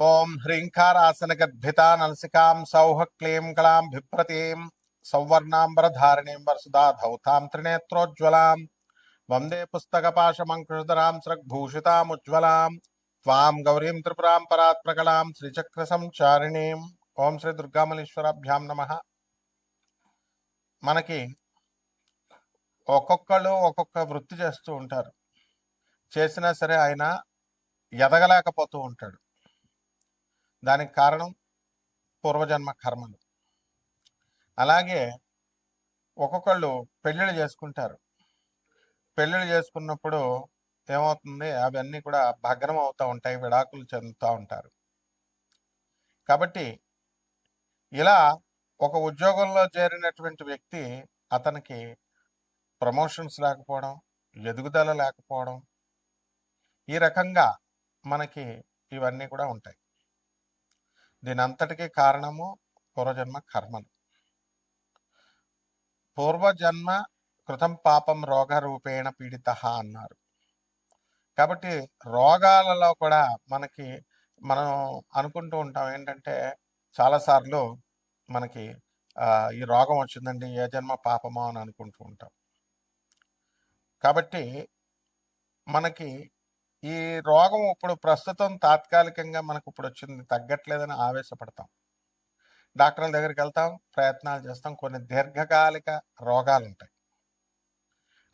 ఓం హ్రీంకారాసనగద్భితా నలసికాం సౌః క్లీం కళాం బిభ్రతీం సౌవర్ణాంబరధారిణీం వరసుదా ధౌతాం త్రినేత్రోజ్వలాం వందే పుస్తకపాశమంకుశధరాం స్రగ్భూషితాముజ్వలాం త్వాం గౌరీం త్రిపురాం పరాత్మకళాం శ్రీచక్ర సంచారిణీం. ఓం శ్రీ దుర్గామలీశ్వరాభ్యాం నమః. మనకి ఒక్కొక్కళ్ళు ఒక్కొక్క వృత్తి చేస్తూ ఉంటారు. చేసినా సరే ఆయన ఎదగలేకపోతూ ఉంటాడు. దానికి కారణం పూర్వజన్మ కర్మలు. అలాగే ఒక్కొక్కళ్ళు పెళ్ళిళ్ళు చేసుకుంటారు. పెళ్ళిళ్ళు చేసుకున్నప్పుడు ఏమవుతుంది, అవన్నీ కూడా భగ్నం అవుతూ ఉంటాయి, విడాకులు చెందుతూ ఉంటారు. కాబట్టి ఇలా ఒక ఉద్యోగంలో చేరినటువంటి వ్యక్తి, అతనికి ప్రమోషన్స్ లేకపోవడం, ఎదుగుదల లేకపోవడం, ఈ రకంగా మనకి ఇవన్నీ కూడా ఉంటాయి. దీని అంతటికీ కారణము పూర్వజన్మ కర్మలు. పూర్వజన్మ కృతం పాపం రోగ రూపేణ పీడిత అన్నారు. కాబట్టి రోగాలలో కూడా మనం అనుకుంటూ ఉంటాం ఏంటంటే, చాలాసార్లు మనకి ఈ రోగం వచ్చిందండి, ఏ జన్మ పాపమో అని అనుకుంటూ ఉంటాం. కాబట్టి మనకి ఈ రోగం ఇప్పుడు ప్రస్తుతం తాత్కాలికంగా మనకు ఇప్పుడు వచ్చింది, తగ్గట్లేదని ఆవేశపడతాం. డాక్టర్ల దగ్గరికి వెళ్తాం, ప్రయత్నాలు చేస్తాం. కొన్ని దీర్ఘకాలిక రోగాలు ఉంటాయి.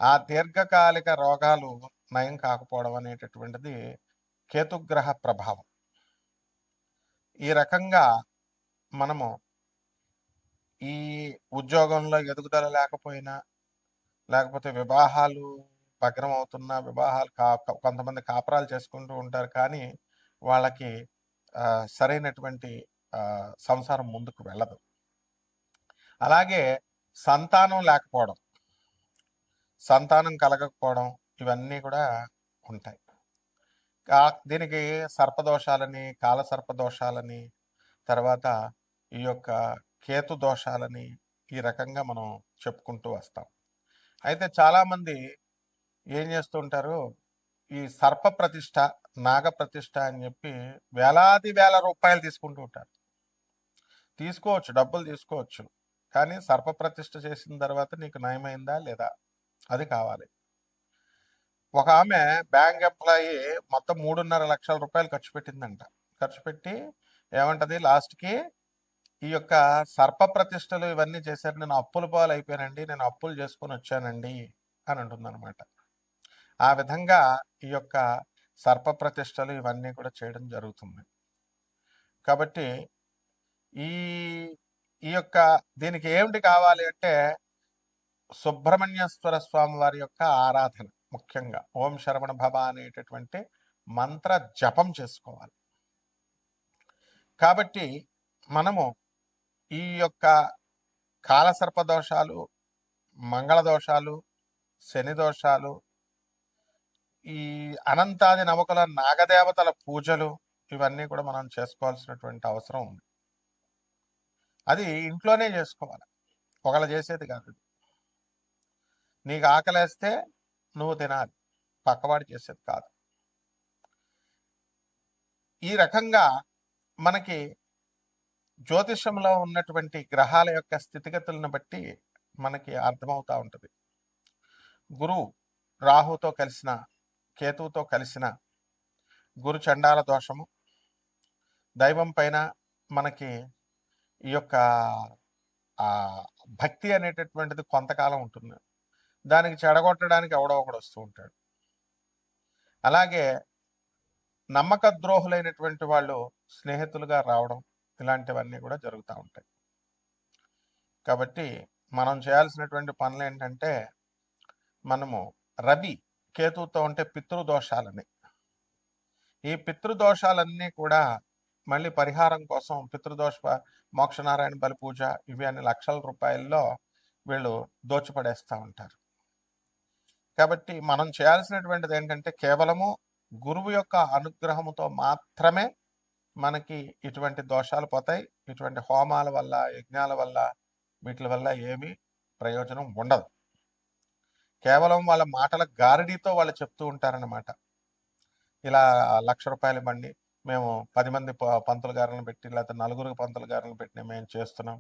ఆ దీర్ఘకాలిక రోగాలు నయం కాకపోవడం అనేటటువంటిది కేతుగ్రహ ప్రభావం. ఈ రకంగా మనము ఈ ఉద్యోగంలో ఎదుగుదల లేకపోయినా, లేకపోతే వివాహాలు భగ్నం అవుతున్నా, వివాహాలు కొంతమంది కాపురాలు చేసుకుంటూ ఉంటారు, కానీ వాళ్ళకి సరైనటువంటి సంసారం ముందుకు వెళ్ళదు. అలాగే సంతానం లేకపోవడం, సంతానం కలగకపోవడం, ఇవన్నీ కూడా ఉంటాయి. దీనికి సర్పదోషాలని, కాల సర్పదోషాలని, తర్వాత ఈ యొక్క కేతు దోషాలని, ఈ రకంగా మనం చెప్పుకుంటూ వస్తాం. అయితే చాలామంది ఏం చేస్తూ ఉంటారు, ఈ సర్ప ప్రతిష్ట, నాగ ప్రతిష్ట అని చెప్పి వేలాది వేల రూపాయలు తీసుకుంటూ ఉంటారు. తీసుకోవచ్చు, డబ్బులు తీసుకోవచ్చు, కానీ సర్ప ప్రతిష్ట చేసిన తర్వాత నీకు నయమైందా లేదా అది కావాలి. ఒక ఆమె బ్యాంక్ ఎంప్లాయీ మొత్తం 3.5 లక్షల రూపాయలు ఖర్చు పెట్టిందంట. ఖర్చు పెట్టి ఏమంటది, లాస్ట్కి ఈ యొక్క సర్ప ప్రతిష్టలు ఇవన్నీ చేశారు, నేను అప్పుల పాలు అయిపోయానండి, నేను అప్పులు చేసుకొని వచ్చానండి అని అంటుందన్నమాట. ఆ విధంగా ఈ యొక్క సర్ప ప్రతిష్టలు ఇవన్నీ కూడా చేయడం జరుగుతుంది. కాబట్టి ఈ ఈ యొక్క దీనికి ఏమిటి కావాలి అంటే, సుబ్రహ్మణ్యేశ్వర స్వామి వారి యొక్క ఆరాధన, ముఖ్యంగా ఓం శరవణ భవ అనేటటువంటి మంత్ర జపం చేసుకోవాలి. కాబట్టి మనము ఈ యొక్క కాలసర్ప దోషాలు, మంగళ దోషాలు, శని దోషాలు, ఈ అనంతాది నవకుల నాగదేవతల పూజలు, ఇవన్నీ కూడా మనం చేసుకోవాల్సినటువంటి అవసరం ఉంది. అది ఇంట్లోనే చేసుకోవాలి, ఒకళ్ళు చేసేది కాదు. నీకు ఆకలేస్తే నువ్వు తినాలి, పక్కవాడు చేసేది కాదు. ఈ రకంగా మనకి జ్యోతిషంలో ఉన్నటువంటి గ్రహాల యొక్క స్థితిగతులను బట్టి మనకి అర్థమవుతూ ఉంటుంది. గురువు రాహుతో కలిసిన, కేతువుతో కలిసిన గురు చండాల దోషము, దైవం పైన మనకి ఈ యొక్క భక్తి అనేటటువంటిది కొంతకాలం ఉంటుంది, దానికి చెడగొట్టడానికి ఎవడో ఒకడు వస్తూ ఉంటాడు. అలాగే నమ్మక ద్రోహులైనటువంటి వాళ్ళు స్నేహితులుగా రావడం, ఇలాంటివన్నీ కూడా జరుగుతూ ఉంటాయి. కాబట్టి మనం చేయాల్సినటువంటి పనులు ఏంటంటే, మనము రవి కేతువుతో ఉంటే పితృదోషాలని, ఈ పితృదోషాలన్నీ కూడా మళ్ళీ పరిహారం కోసం పితృదోష మోక్షనారాయణ బలి పూజ, ఇవి అన్ని లక్షల రూపాయల్లో వీళ్ళు దోచిపడేస్తూ ఉంటారు. కాబట్టి మనం చేయాల్సినటువంటిది ఏంటంటే, కేవలము గురువు యొక్క అనుగ్రహముతో మాత్రమే మనకి ఇటువంటి దోషాలు పోతాయి. ఇటువంటి హోమాల వల్ల, యజ్ఞాల వల్ల, వీటి వల్ల ఏమీ ప్రయోజనం ఉండదు. కేవలం వాళ్ళ మాటల గారడీతో వాళ్ళు చెప్తూ ఉంటారన్నమాట. ఇలా 1,00,000 రూపాయలు ఇవ్వండి, మేము 10 మంది పంతులు గారులను పెట్టి లేకపోతే నలుగురికి పంతులు గారులను పెట్టి మేము చేస్తున్నాం.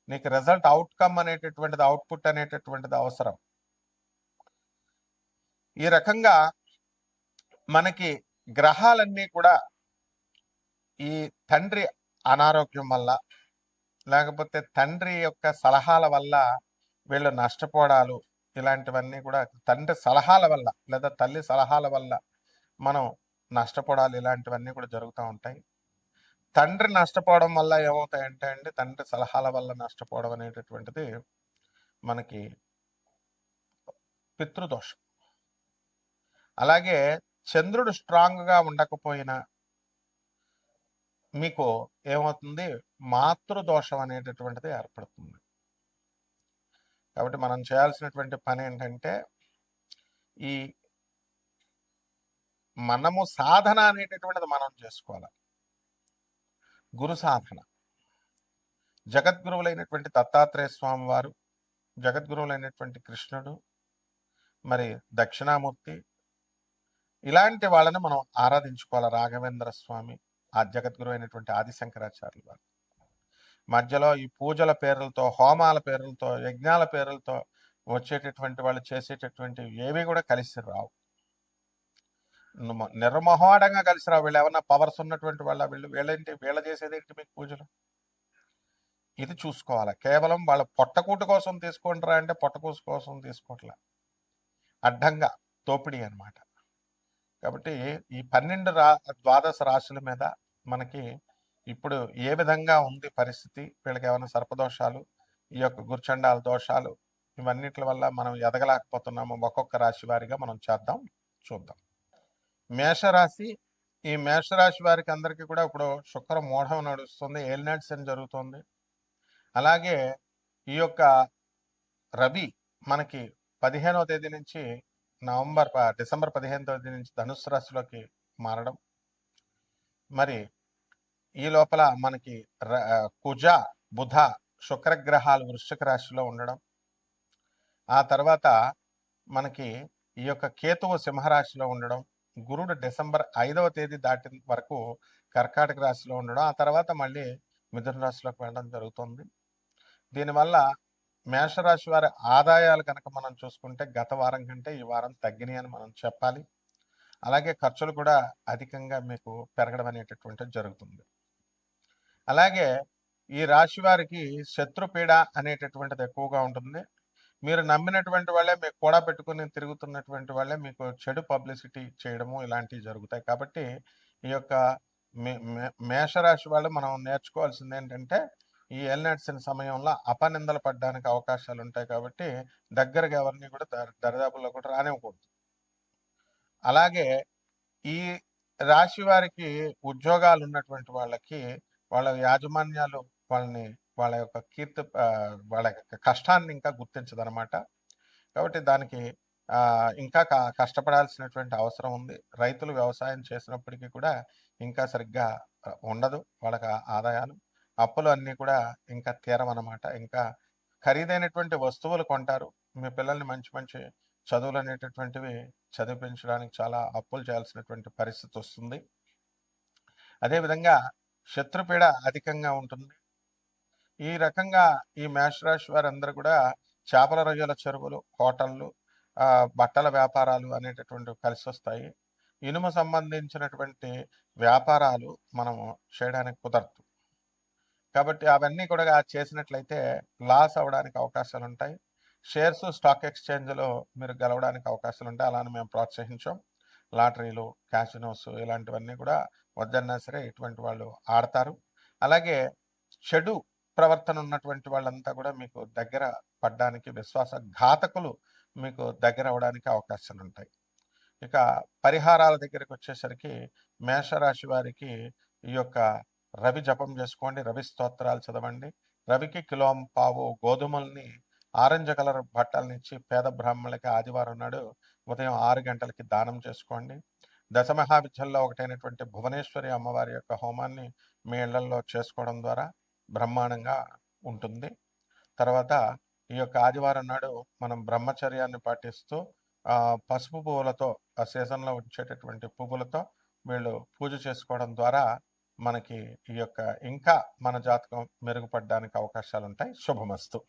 నీకు రిజల్ట్ అవుట్‌కమ్ అనేటటువంటిది, అవుట్‌పుట్ అనేటటువంటిది అవసరం. ఈ రకంగా మనకి గ్రహాలన్నీ కూడా ఈ తండ్రి అనారోగ్యం వల్ల, లేకపోతే తండ్రి యొక్క సలహాల వల్ల వీళ్ళు నష్టపోవడాలు, ఇలాంటివన్నీ కూడా తండ్రి సలహాల వల్ల లేదా తల్లి సలహాల వల్ల మనం నష్టపోవడాలు, ఇలాంటివన్నీ కూడా జరుగుతూ ఉంటాయి. తండ్రి నష్టపోవడం వల్ల ఏమవుతాయంటే అండి, తండ్రి సలహాల వల్ల నష్టపోవడం అనేటటువంటిది మనకి పితృదోషం. అలాగే చంద్రుడు స్ట్రాంగ్గా ఉండకపోయినా మీకు ఏమవుతుంది, మాతృదోషం అనేటటువంటిది ఏర్పడుతుంది. కాబట్టి మనం చేయాల్సినటువంటి పని ఏంటంటే, ఈ మనము సాధన అనేటటువంటిది మనం చేసుకోవాలి. గురు సాధన. జగద్గురువులైనటువంటి దత్తాత్రేయ స్వామి వారు, జగద్గురువులైనటువంటి కృష్ణుడు, మరి దక్షిణామూర్తి, ఇలాంటి వాళ్ళని మనం ఆరాధించుకోవాలి. రాఘవేంద్ర స్వామి, ఆ జగద్గురు అయినటువంటి ఆదిశంకరాచార్యులు వారు. మధ్యలో ఈ పూజల పేర్లతో, హోమాల పేర్లతో, యజ్ఞాల పేర్లతో వచ్చేటటువంటి వాళ్ళు చేసేటటువంటివి ఏవి కూడా కలిసి రావు. నిర్మోహమాటంగా కలిసి రావు. వీళ్ళు ఏమన్నా పవర్స్ ఉన్నటువంటి వాళ్ళ, వీళ్ళేంటి, వీళ్ళ చేసేదేంటి మీకు పూజలు? ఇది చూసుకోవాలి. కేవలం వాళ్ళ పొట్టకూటు కోసం తీసుకుంటారా అంటే పొట్టకూసు కోసం తీసుకోవట్లే, అడ్డంగా తోపిడీ అనమాట. కాబట్టి ఈ 12 ద్వాదశ రాశుల మీద మనకి ఇప్పుడు ఏ విధంగా ఉంది పరిస్థితి, వీళ్ళకి ఏమైనా సర్పదోషాలు, ఈ యొక్క గురుచండాల దోషాలు, ఇవన్నిటి వల్ల మనం ఎదగలేకపోతున్నాము, ఒక్కొక్క రాశి వారిగా మనం చూద్దాం. మేషరాశి. ఈ మేషరాశి వారికి అందరికీ కూడా ఇప్పుడు శుక్ర మోఢం నడుస్తుంది, ఏలినాటి శని జరుగుతుంది. అలాగే ఈ యొక్క రవి మనకి 15వ తేదీ నుంచి డిసెంబర్ 15వ తేదీ నుంచి ధనుస్సు రాశిలోకి మారడం. మరి ఈ లోపల మనకి కుజ, బుధ, శుక్రగ్రహాలు వృశ్చిక రాశిలో ఉండడం. ఆ తర్వాత మనకి ఈ యొక్క కేతువు సింహరాశిలో ఉండడం. గురుడు డిసెంబర్ 5వ తేదీ దాటిన వరకు కర్కాటక రాశిలో ఉండడం. ఆ తర్వాత మళ్ళీ మిథున రాశిలోకి వెళ్ళడం జరుగుతుంది. దీనివల్ల మేషరాశి వారి ఆదాయాలు కనుక మనం చూసుకుంటే గత వారం కంటే ఈ వారం తగ్గినాయి అని మనం చెప్పాలి. అలాగే ఖర్చులు కూడా అధికంగా మీకు పెరగడం అనేటటువంటిది జరుగుతుంది. అలాగే ఈ రాశి వారికి శత్రుపీడ అనేటటువంటిది ఎక్కువగా ఉంటుంది. మీరు నమ్మినటువంటి వాళ్ళే మీకు కూడా పెట్టుకుని తిరుగుతున్నటువంటి వాళ్ళే మీకు చెడు పబ్లిసిటీ చేయడము, ఇలాంటివి జరుగుతాయి. కాబట్టి ఈ యొక్క మేషరాశి వాళ్ళు మనం నేర్చుకోవాల్సింది ఏంటంటే, ఈ ఏలినాటి సమయంలో అపనిందలు పడడానికి అవకాశాలు ఉంటాయి. కాబట్టి దగ్గరగా ఎవరిని కూడా దరిదాపుల్లో కూడా రానివ్వకూడదు. అలాగే ఈ రాశి వారికి ఉద్యోగాలు ఉన్నటువంటి వాళ్ళకి వాళ్ళ యాజమాన్యాలు వాళ్ళ యొక్క వాళ్ళ యొక్క కష్టాన్ని ఇంకా గుర్తించదనమాట. కాబట్టి దానికి ఇంకా కష్టపడాల్సినటువంటి అవసరం ఉంది. రైతులు వ్యవసాయం చేసినప్పటికీ కూడా ఇంకా సరిగ్గా ఉండదు వాళ్ళకి ఆదాయాలు. అప్పులు అన్నీ కూడా ఇంకా తీరమన్నమాట. ఇంకా ఖరీదైనటువంటి వస్తువులు కొంటారు. మీ పిల్లల్ని మంచి మంచి చదువులు అనేటటువంటివి చదివించడానికి చాలా అప్పులు చేయాల్సినటువంటి పరిస్థితి వస్తుంది. అదేవిధంగా శత్రుపీడ అధికంగా ఉంటుంది. ఈ రకంగా ఈ మేషరాశి వారందరూ కూడా చేపల రొయ్యల చెరువులు, హోటళ్ళు, బట్టల వ్యాపారాలు అనేటటువంటివి కలిసి వస్తాయి. ఇనుము సంబంధించినటువంటి వ్యాపారాలు మనము చేయడానికి కుదరదు. కాబట్టి అవన్నీ కూడా చేసినట్లయితే లాస్ అవ్వడానికి అవకాశాలు ఉంటాయి. షేర్స్ స్టాక్ ఎక్స్చేంజ్లో మీరు గెలవడానికి అవకాశాలు ఉంటాయి. అలానే మేము ప్రోత్సహించాం. లాటరీలు, క్యాసినోస్ ఇలాంటివన్నీ కూడా వద్దన్నా సరే ఇటువంటి వాళ్ళు ఆడతారు. అలాగే చెడు ప్రవర్తన ఉన్నటువంటి వాళ్ళంతా కూడా మీకు దగ్గర పడ్డానికి, విశ్వాసఘాతకులు మీకు దగ్గర అవ్వడానికి అవకాశాలు ఉంటాయి. ఇక పరిహారాల దగ్గరికి వచ్చేసరికి మేషరాశి వారికి ఈ యొక్క రవి జపం చేసుకోండి, రవి స్తోత్రాలు చదవండి. రవికి కిలోంపావు గోధుమల్ని ఆరెంజ్ కలర్ బట్టలనిచ్చి పేద బ్రాహ్మణులకి ఆదివారం నాడు ఉదయం 6 గంటలకి దానం చేసుకోండి. దశమహావిద్యల్లో ఒకటైనటువంటి భువనేశ్వరి అమ్మవారి యొక్క హోమాన్ని మీ ఇళ్లలో చేసుకోవడం ద్వారా బ్రహ్మాండంగా ఉంటుంది. తర్వాత ఈ యొక్క ఆదివారం నాడు మనం బ్రహ్మచర్యాన్ని పాటిస్తూ పసుపు పువ్వులతో, ఆ సీజన్లో వచ్చేటటువంటి పువ్వులతో వీళ్ళు పూజ చేసుకోవడం ద్వారా మనకి ఈ యొక్క ఇంకా మన జాతకం మెరుగుపడడానికి అవకాశాలుంటాయి. శుభమస్తు.